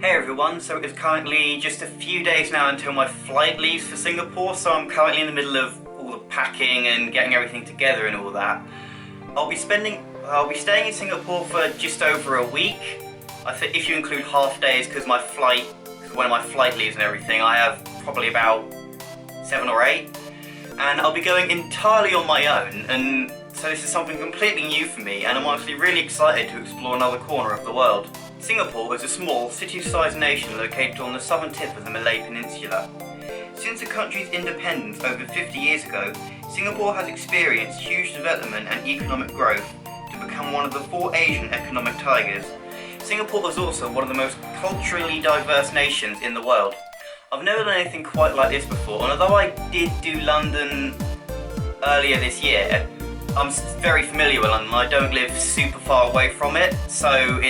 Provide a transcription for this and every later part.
Hey everyone, so it's currently just a few days now until my flight leaves for Singapore, so I'm currently in the middle of all the packing and getting everything together and all that. I'll be staying in Singapore for just over a week. I think if you include half days, because when my flight leaves and everything, I have probably about 7 or 8. And I'll be going entirely on my own, and so this is something completely new for me, and I'm honestly really excited to explore another corner of the world. Singapore is a small, city-sized nation located on the southern tip of the Malay Peninsula. Since the country's independence over 50 years ago, Singapore has experienced huge development and economic growth to become one of the 4 Asian economic tigers. Singapore is also one of the most culturally diverse nations in the world. I've never done anything quite like this before, and although I did do London earlier this year, I'm very familiar with London. I don't live super far away from it, so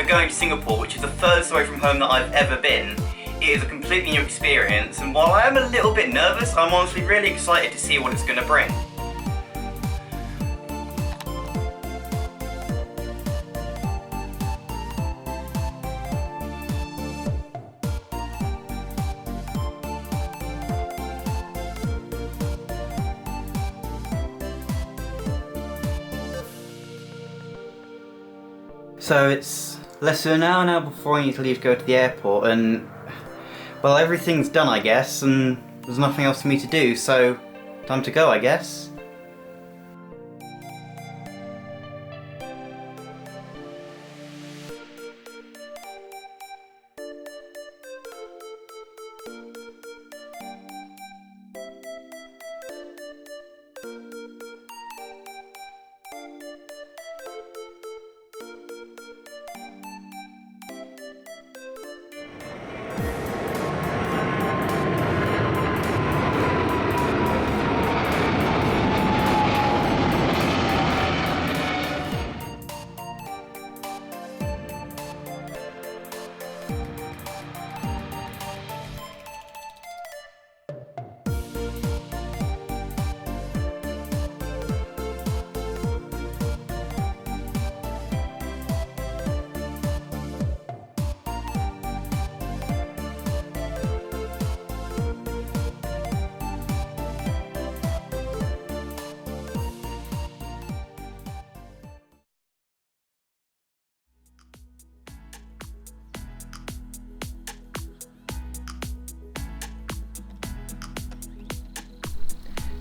going to Singapore, which is the furthest away from home that I've ever been, it is a completely new experience, and while I am a little bit nervous, I'm honestly really excited to see what it's going to bring. So it's less than an hour now before I need to leave to go to the airport, and well, everything's done I guess, and there's nothing else for me to do, so time to go I guess.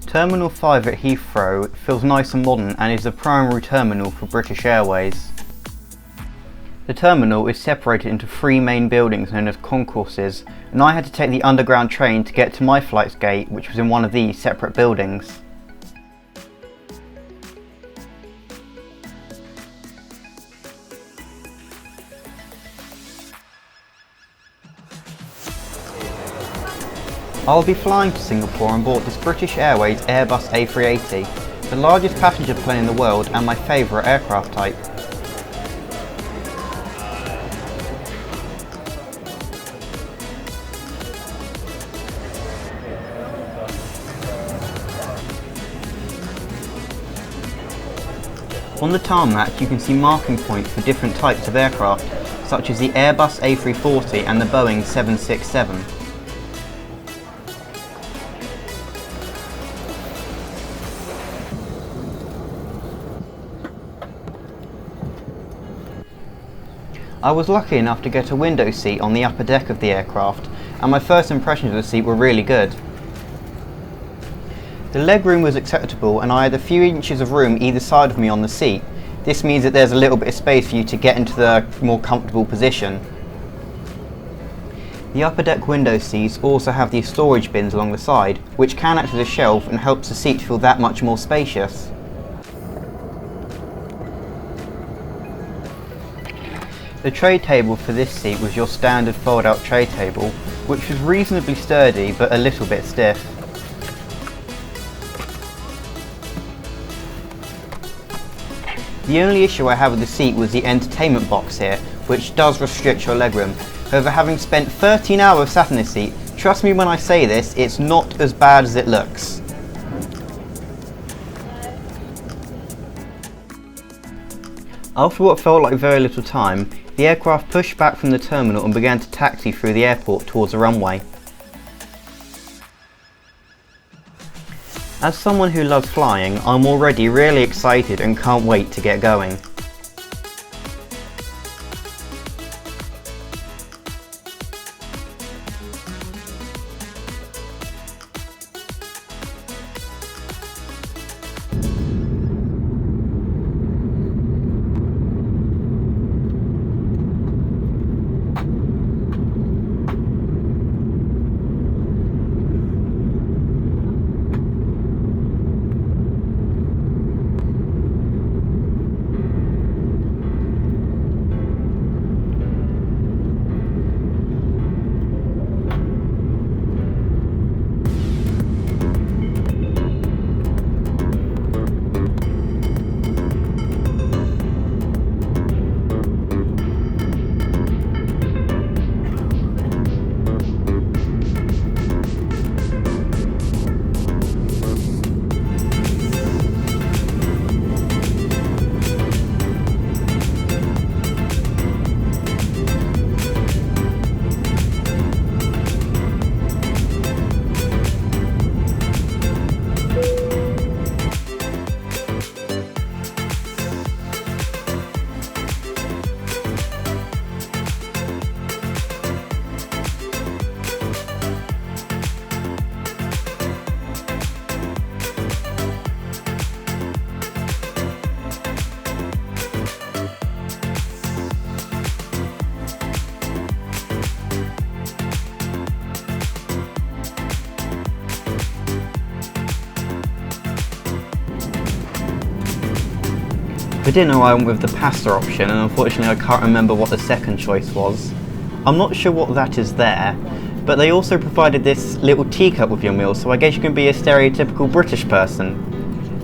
Terminal 5 at Heathrow feels nice and modern and is the primary terminal for British Airways. The terminal is separated into 3 main buildings known as concourses, and I had to take the underground train to get to my flight's gate, which was in one of these separate buildings. I'll be flying to Singapore on board this British Airways Airbus A380, the largest passenger plane in the world and my favourite aircraft type. On the tarmac you can see marking points for different types of aircraft, such as the Airbus A340 and the Boeing 767. I was lucky enough to get a window seat on the upper deck of the aircraft, and my first impressions of the seat were really good. The legroom was acceptable, and I had a few inches of room either side of me on the seat. This means that there's a little bit of space for you to get into the more comfortable position. The upper deck window seats also have these storage bins along the side, which can act as a shelf and helps the seat feel that much more spacious. The tray table for this seat was your standard fold-out tray table, which was reasonably sturdy but a little bit stiff. The only issue I had with the seat was the entertainment box here, which does restrict your legroom. However, having spent 13 hours sat in this seat, trust me when I say this, it's not as bad as it looks. After what felt like very little time, the aircraft pushed back from the terminal and began to taxi through the airport towards the runway. As someone who loves flying, I'm already really excited and can't wait to get going. For dinner I went with the pasta option, and unfortunately I can't remember what the second choice was. I'm not sure what that is there, but they also provided this little teacup with your meal, so I guess you can be a stereotypical British person.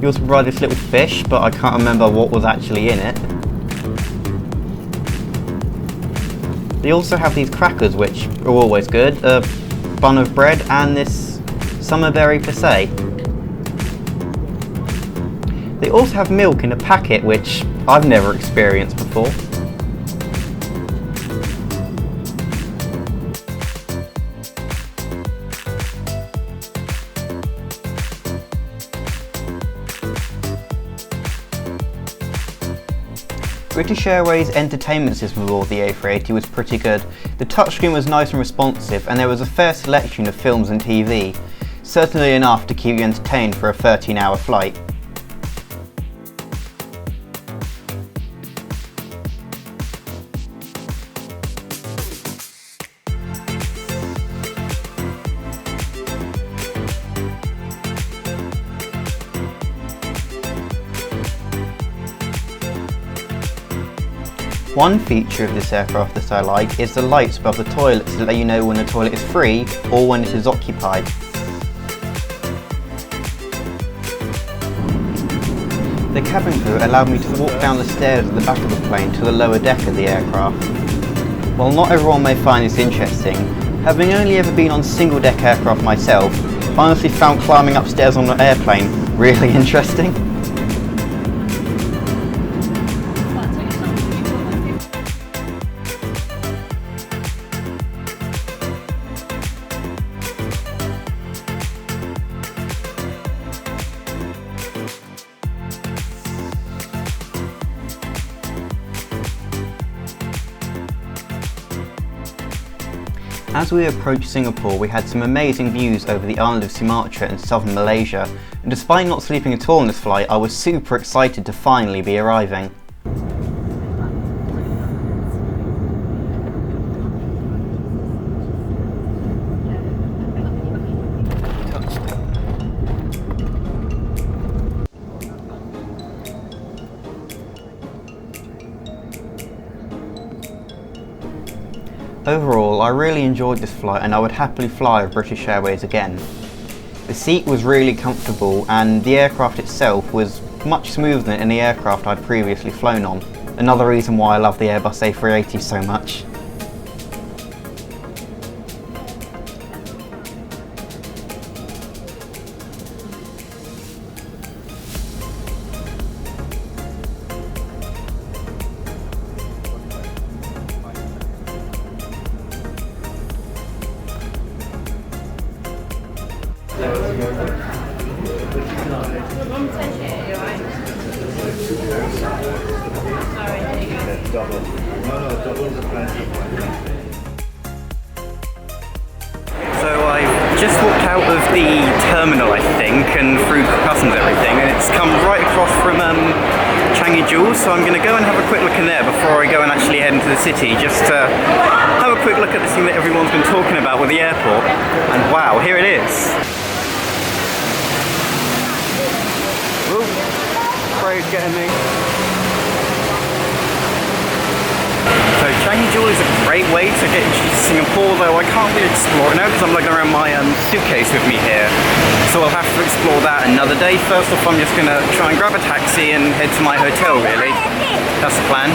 You also provide this little fish, but I can't remember what was actually in it. They also have these crackers, which are always good, a bun of bread, and this summerberry pâté. They also have milk in a packet, which I've never experienced before. British Airways' entertainment system aboard the A380 was pretty good. The touchscreen was nice and responsive, and there was a fair selection of films and TV, certainly enough to keep you entertained for a 13-hour flight. One feature of this aircraft that I like is the lights above the toilets to let you know when the toilet is free or when it is occupied. The cabin crew allowed me to walk down the stairs at the back of the plane to the lower deck of the aircraft. While not everyone may find this interesting, having only ever been on single-deck aircraft myself, I honestly found climbing upstairs on an airplane really interesting. As we approached Singapore, we had some amazing views over the island of Sumatra in southern Malaysia, and despite not sleeping at all on this flight, I was super excited to finally be arriving. Overall, I really enjoyed this flight and I would happily fly with British Airways again. The seat was really comfortable and the aircraft itself was much smoother than any aircraft I'd previously flown on. Another reason why I love the Airbus A380 so much. double. No, double is a plenty. So I just walked out of the terminal, I think, and through customs and everything, and it's come right across from Changi Jules, so I'm going to go and have a quick look in there before I go and actually head into the city, just to have a quick look at this thing that everyone's been talking about with the airport. And wow, here it is. Ooh, sprays getting me. So Changi Jules is a great way to get introduced to Singapore, though I can't really explore it now because I'm lugging around my suitcase with me here. So I'll have to explore that another day. First off, I'm just going to try and grab a taxi and head to my hotel, really. That's the plan.